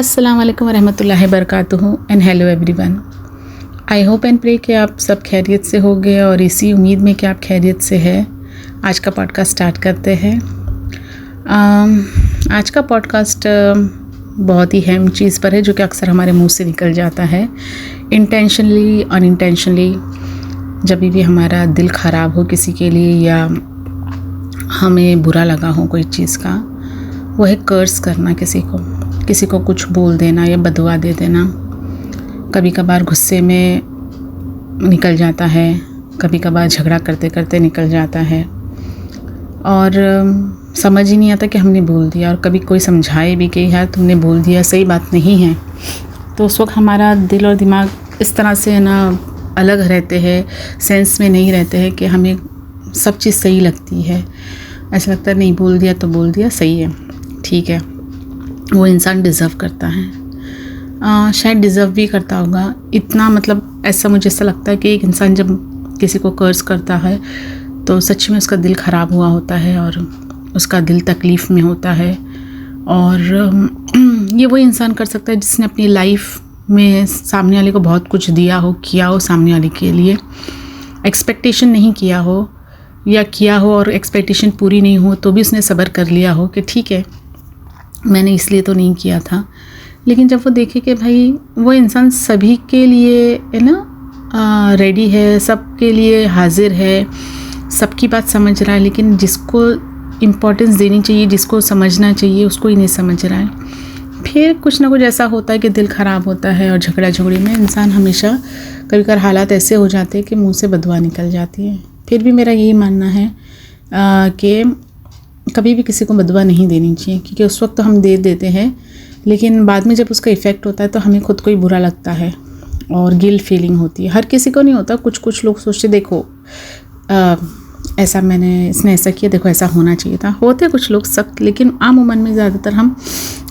अस्सलाम वालेकुम रहमतुल्लाहि बरकातुहू and hello everyone. I hope and pray कि आप सब खैरियत से होंगे और इसी उम्मीद में कि आप खैरियत से है आज का पॉडकास्ट स्टार्ट करते हैं। आज का पॉडकास्ट बहुत ही अहम चीज़ पर है जो कि अक्सर हमारे मुंह से निकल जाता है, इंटेंशनली अनइंटेंशनली। जब भी हमारा दिल ख़राब हो किसी के लिए या हमें बुरा लगा हो कोई चीज़ का, वो है कर्स करना, किसी को कुछ बोल देना या बदुआ दे देना। कभी कभार गुस्से में निकल जाता है, कभी कभार झगड़ा करते करते निकल जाता है और समझ ही नहीं आता कि हमने बोल दिया। और कभी कोई समझाए भी कि यार तुमने बोल दिया, सही बात नहीं है, तो उस वक्त हमारा दिल और दिमाग इस तरह से है ना अलग रहते हैं, सेंस में नहीं रहते हैं कि हमें सब चीज़ सही लगती है। ऐसा लगता है नहीं, बोल दिया तो बोल दिया, सही है, ठीक है, वो इंसान डिज़र्व करता है। शायद डिज़र्व भी करता होगा इतना, मतलब ऐसा मुझे ऐसा लगता है कि एक इंसान जब किसी को कर्ज करता है तो सच में उसका दिल ख़राब हुआ होता है और उसका दिल तकलीफ़ में होता है। और ये वो इंसान कर सकता है जिसने अपनी लाइफ में सामने वाले को बहुत कुछ दिया हो, किया हो सामने वाले के लिए, एक्सपेक्टेशन नहीं किया हो या किया हो और एक्सपेक्टेशन पूरी नहीं हो तो भी उसने सब्र कर लिया हो कि ठीक है मैंने इसलिए तो नहीं किया था। लेकिन जब वो देखे कि भाई वो इंसान सभी के लिए है ना रेडी है, सबके लिए हाजिर है, सबकी बात समझ रहा है, लेकिन जिसको इम्पोर्टेंस देनी चाहिए, जिसको समझना चाहिए, उसको ही नहीं समझ रहा है, फिर कुछ ना कुछ ऐसा होता है कि दिल ख़राब होता है और झगड़ा झगड़ी में इंसान हमेशा कभी कभार हालात ऐसे हो जाते हैं कि मुंह से बदुआ निकल जाती है। फिर भी मेरा यही मानना है कि कभी भी किसी को बदुआ नहीं देनी चाहिए, क्योंकि उस वक्त तो हम दे देते हैं लेकिन बाद में जब उसका इफ़ेक्ट होता है तो हमें खुद को ही बुरा लगता है और गिल्ट फीलिंग होती है। हर किसी को नहीं होता, कुछ लोग सोचते देखो ऐसा इसने ऐसा किया, देखो ऐसा होना चाहिए था, होते कुछ लोग सख्त, लेकिन आम उमन में ज़्यादातर हम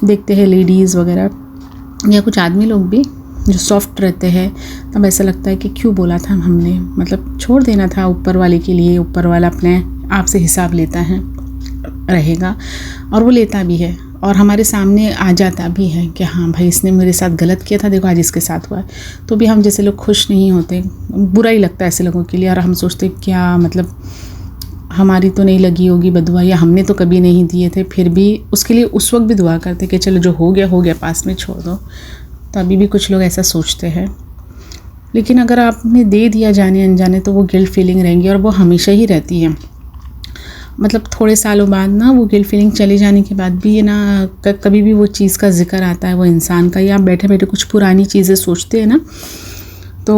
देखते हैं लेडीज़ वगैरह या कुछ आदमी लोग भी जो सॉफ्ट रहते हैं, तब ऐसा लगता है कि क्यों बोला था हमने, मतलब छोड़ देना था ऊपर वाले के लिए। ऊपर वाला अपने आप से हिसाब लेता है, रहेगा, और वो लेता भी है और हमारे सामने आ जाता भी है कि हाँ भाई इसने मेरे साथ गलत किया था, देखो आज इसके साथ हुआ है। तो भी हम जैसे लोग खुश नहीं होते, बुरा ही लगता है ऐसे लोगों के लिए, और हम सोचते क्या मतलब हमारी तो नहीं लगी होगी बदुआ या हमने तो कभी नहीं दिए थे, फिर भी उसके लिए उस वक्त भी दुआ करते कि चलो जो हो गया पास में, छोड़ दो। तो अभी भी कुछ लोग ऐसा सोचते हैं। लेकिन अगर आपने दे दिया जाने अनजाने तो वो गिल्ट फीलिंग रहेंगी और वो हमेशा ही रहती है। मतलब थोड़े सालों बाद ना वो गिल्ट फीलिंग चले जाने के बाद भी ना कभी भी वो चीज़ का जिक्र आता है वो इंसान का, या आप बैठे बैठे कुछ पुरानी चीज़ें सोचते हैं ना, तो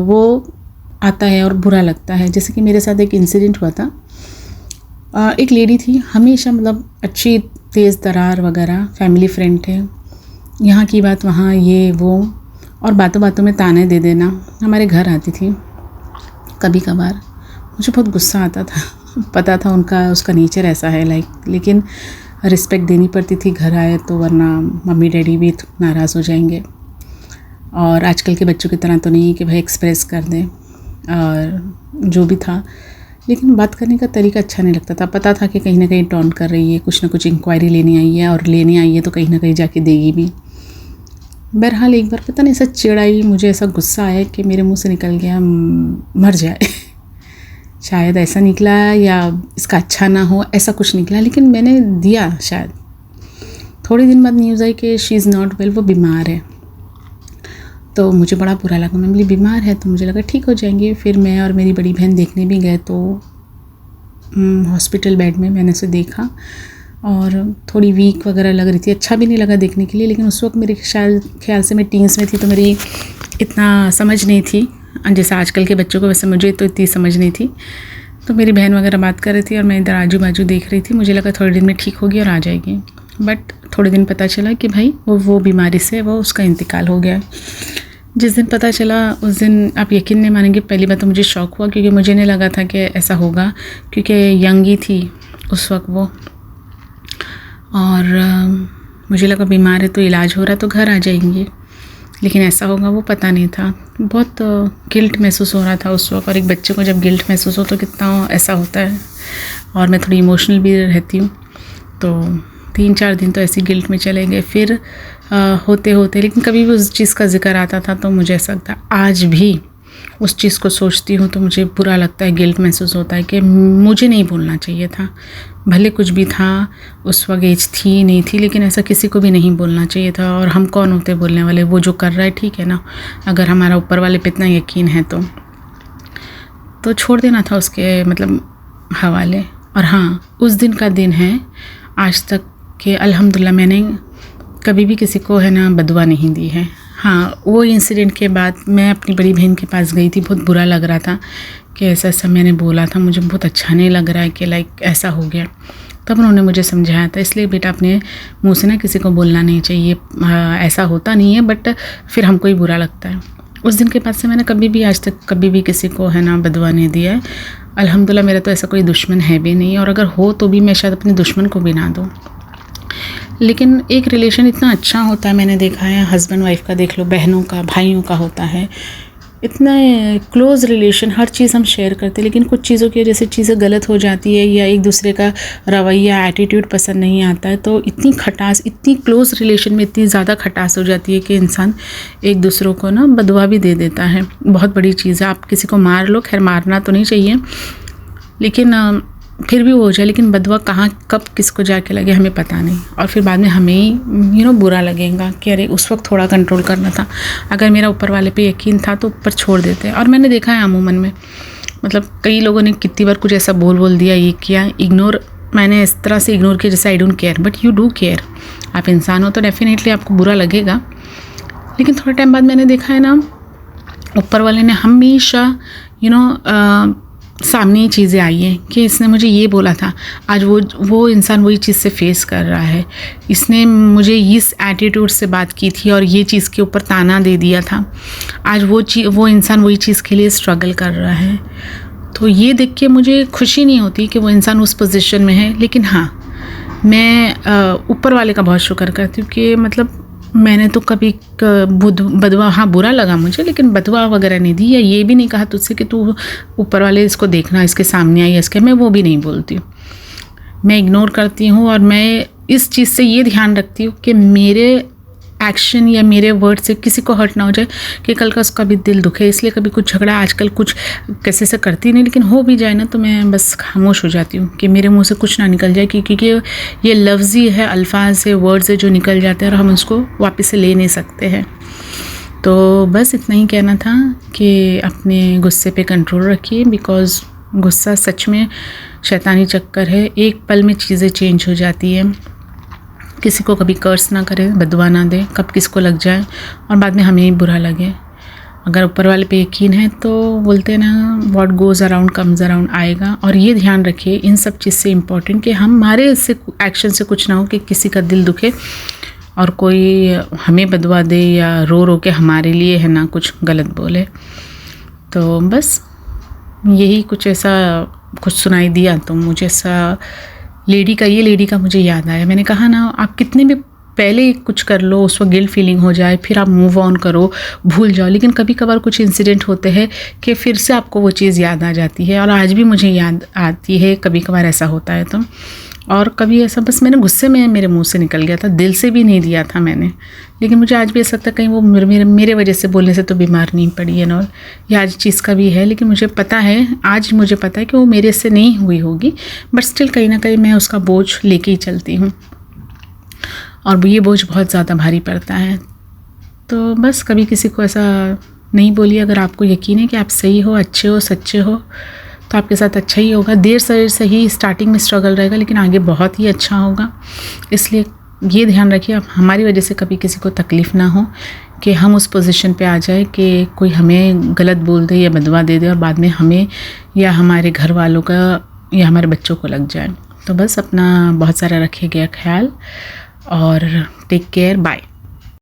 वो आता है और बुरा लगता है। जैसे कि मेरे साथ एक इंसिडेंट हुआ था। एक लेडी थी, हमेशा मतलब अच्छी तेज़ तरार वगैरह, फैमिली फ्रेंड थे, यहाँ की बात वहाँ, ये वो, और बातों बातों में ताने दे देना। हमारे घर आती थी कभी कभार, मुझे बहुत गुस्सा आता था, पता था उसका नेचर ऐसा है लेकिन रिस्पेक्ट देनी पड़ती थी घर आए तो, वरना मम्मी डैडी भी नाराज़ हो जाएंगे। और आजकल के बच्चों की तरह तो नहीं कि भाई एक्सप्रेस कर दें, और जो भी था, लेकिन बात करने का तरीका अच्छा नहीं लगता था। पता था कि कहीं ना कहीं टॉन्ट कर रही है, कुछ ना कुछ इंक्वायरी लेने आई है, और लेने आई है तो कहीं ना कहीं जाके देगी भी। बहरहाल एक बार पता नहीं ऐसा चिढ़ाई, मुझे ऐसा गुस्सा आया कि मेरे मुंह से निकल गया मर जाए शायद ऐसा निकला, या इसका अच्छा ना हो, ऐसा कुछ निकला, लेकिन मैंने दिया। शायद थोड़े दिन बाद न्यूज़ आई कि शी इज़ नॉट वेल, वो बीमार है। तो मुझे बड़ा बुरा लगा, मैं बोली बीमार है तो मुझे लगा ठीक हो जाएंगे। फिर मैं और मेरी बड़ी बहन देखने भी गए तो हॉस्पिटल बेड में मैंने उसे देखा और थोड़ी वीक वगैरह लग रही थी, अच्छा भी नहीं लगा देखने के लिए। लेकिन उस वक्त मेरे ख्याल से मैं टीन्स में थी तो मेरी इतना समझ नहीं थी, जैसे आजकल के बच्चों को, वैसे मुझे तो इतनी समझ नहीं थी। तो मेरी बहन वगैरह बात कर रही थी और मैं इधर आजू बाजू देख रही थी। मुझे लगा थोड़े दिन में ठीक होगी और आ जाएगी, बट थोड़े दिन पता चला कि भाई वो बीमारी से उसका इंतकाल हो गया। जिस दिन पता चला उस दिन आप यकीन नहीं मानेंगे, पहली बात तो मुझे शौक़ हुआ, क्योंकि मुझे नहीं लगा था कि ऐसा होगा, क्योंकि यंग ही थी उस वक्त वो, और मुझे लगा बीमार है तो इलाज हो रहा है तो घर आ जाएंगे, लेकिन ऐसा होगा वो पता नहीं था। बहुत गिल्ट महसूस हो रहा था उस वक्त, और एक बच्चे को जब गिल्ट महसूस हो तो कितना ऐसा होता है। और मैं थोड़ी इमोशनल भी रहती हूँ, तो 3-4 दिन तो ऐसी गिल्ट में चले गए। फिर होते होते लेकिन कभी भी उस चीज़ का ज़िक्र आता था तो मुझे ऐसा लगता, आज भी उस चीज़ को सोचती हूँ तो मुझे बुरा लगता है, गिल्ट महसूस होता है कि मुझे नहीं बोलना चाहिए था। भले कुछ भी था, उस वक्त एज थी नहीं थी, लेकिन ऐसा किसी को भी नहीं बोलना चाहिए था। और हम कौन होते बोलने वाले, वो जो कर रहा है ठीक है ना, अगर हमारा ऊपर वाले पे इतना यकीन है तो छोड़ देना था उसके मतलब हवाले। और हाँ, उस दिन का दिन है आज तक कि अल्हम्दुलिल्लाह मैंने कभी भी किसी को है ना बदुआ नहीं दी है। हाँ, वो इंसिडेंट के बाद मैं अपनी बड़ी बहन के पास गई थी, बहुत बुरा लग रहा था कि ऐसा ऐसा मैंने बोला था, मुझे बहुत अच्छा नहीं लग रहा है कि लाइक ऐसा हो गया। तब उन्होंने मुझे समझाया था, इसलिए बेटा अपने मुंह से ना किसी को बोलना नहीं चाहिए, ऐसा होता नहीं है, बट फिर हमको ही बुरा लगता है। उस दिन के बाद से मैंने कभी भी आज तक कभी भी किसी को है ना बदुआ नहीं दिया है। अल्हम्दुलिल्लाह मेरा तो ऐसा कोई दुश्मन है भी नहीं, और अगर हो तो भी मैं शायद अपने दुश्मन को भी ना दूँ। लेकिन एक रिलेशन इतना अच्छा होता है, मैंने देखा है, हस्बैंड वाइफ का देख लो, बहनों का, भाइयों का होता है, इतना क्लोज़ रिलेशन, हर चीज़ हम शेयर करते हैं। लेकिन कुछ चीज़ों की वजह से चीज़ें गलत हो जाती है या एक दूसरे का रवैया, एटीट्यूड पसंद नहीं आता है, तो इतनी खटास, इतनी क्लोज़ रिलेशन में इतनी ज़्यादा खटास हो जाती है कि इंसान एक दूसरों को ना बदुआ भी दे देता है। बहुत बड़ी चीज़ है। आप किसी को मार लो, खैर मारना तो नहीं चाहिए, लेकिन फिर भी वो हो जाए, लेकिन बदुआ कहाँ कब किसको जाके लगे हमें पता नहीं, और फिर बाद में हमें ही बुरा लगेगा कि अरे उस वक्त थोड़ा कंट्रोल करना था। अगर मेरा ऊपर वाले पे यकीन था तो ऊपर छोड़ देते। और मैंने देखा है अमूमन में, मतलब कई लोगों ने कितनी बार कुछ ऐसा बोल दिया, ये किया, इग्नोर, मैंने इस तरह से इग्नोर किया जैसे I don't care, but you do care. आप इंसान हो तो डेफिनेटली आपको बुरा लगेगा। लेकिन थोड़े टाइम बाद मैंने देखा है ना, ऊपर वाले ने हमेशा सामने ही चीज़ें आई हैं कि इसने मुझे ये बोला था, आज वो इंसान वही चीज़ से फेस कर रहा है, इसने मुझे इस एटीट्यूड से बात की थी और ये चीज़ के ऊपर ताना दे दिया था, आज वो इंसान वही चीज़ के लिए स्ट्रगल कर रहा है। तो ये देख के मुझे खुशी नहीं होती कि वो इंसान उस पोजीशन में है, लेकिन हाँ, मैं ऊपर वाले का बहुत शुक्र करती हूँ कि मतलब मैंने तो कभी बदुआ, हाँ बुरा लगा मुझे, लेकिन बदुआ वगैरह नहीं दी, या ये भी नहीं कहा तुझसे कि तू ऊपर वाले इसको देखना, इसके सामने आई इसके, मैं वो भी नहीं बोलती हूँ। मैं इग्नोर करती हूँ, और मैं इस चीज़ से ये ध्यान रखती हूँ कि मेरे एक्शन या मेरे वर्ड से किसी को हर्ट ना हो जाए, कि कल का उसका भी दिल दुखे। इसलिए कभी कुछ झगड़ा आजकल कुछ कैसे से करती नहीं, लेकिन हो भी जाए ना तो मैं बस खामोश हो जाती हूँ कि मेरे मुंह से कुछ ना निकल जाए, क्योंकि ये लफ्ज़ ही है, अल्फाज है, वर्ड्स है जो निकल जाते हैं और हम उसको वापस से ले नहीं सकते हैं। तो बस इतना ही कहना था कि अपने गुस्से पे कंट्रोल रखिए, बिकॉज़ गुस्सा सच में शैतानी चक्कर है। एक पल में चीज़ें चेंज हो जाती है। किसी को कभी कर्स ना करें, बदुआ ना दें, कब किसको लग जाए और बाद में हमें ही बुरा लगे। अगर ऊपर वाले पे यकीन है तो बोलते हैं ना, what goes around comes around आएगा। और ये ध्यान रखिए इन सब चीज़ से इम्पॉर्टेंट कि हमारे इससे एक्शन से कुछ ना हो कि किसी का दिल दुखे और कोई हमें बदुआ दे या रो के हमारे लिए है ना कुछ गलत बोले। तो बस यही कुछ ऐसा कुछ सुनाई दिया तो मुझे ऐसा लेडी का मुझे याद आया। मैंने कहा ना, आप कितने भी पहले कुछ कर लो, उस वक्त गिल्ट फीलिंग हो जाए, फिर आप मूव ऑन करो, भूल जाओ, लेकिन कभी कभार कुछ इंसिडेंट होते हैं कि फिर से आपको वो चीज़ याद आ जाती है। और आज भी मुझे याद आती है, कभी कभार ऐसा होता है तो। और कभी ऐसा बस मैंने गुस्से में मेरे मुंह से निकल गया था, दिल से भी नहीं दिया था मैंने, लेकिन मुझे आज भी ऐसा लगता है कहीं वो मेरे वजह से बोलने से तो बीमार नहीं पड़ी है ना। ये आज चीज़ का भी है, लेकिन मुझे पता है, आज मुझे पता है कि वो मेरे से नहीं हुई होगी, बट स्टिल कहीं ना कहीं मैं उसका बोझ लेके ही चलती हूँ, और ये बोझ बहुत ज़्यादा भारी पड़ता है। तो बस कभी किसी को ऐसा नहीं बोलिए। अगर आपको यकीन है कि आप सही हो, अच्छे हो, सच्चे हो, तो आपके साथ अच्छा ही होगा। देर से सही स्टार्टिंग में स्ट्रगल रहेगा, लेकिन आगे बहुत ही अच्छा होगा। इसलिए ये ध्यान रखिए, आप हमारी वजह से कभी किसी को तकलीफ़ ना हो कि हम उस पोजीशन पे आ जाए कि कोई हमें गलत बोल दे या बदवा दे और बाद में हमें या हमारे घर वालों का या हमारे बच्चों को लग जाए। तो बस अपना बहुत सारा रखिएगा ख्याल और टेक केयर, बाय।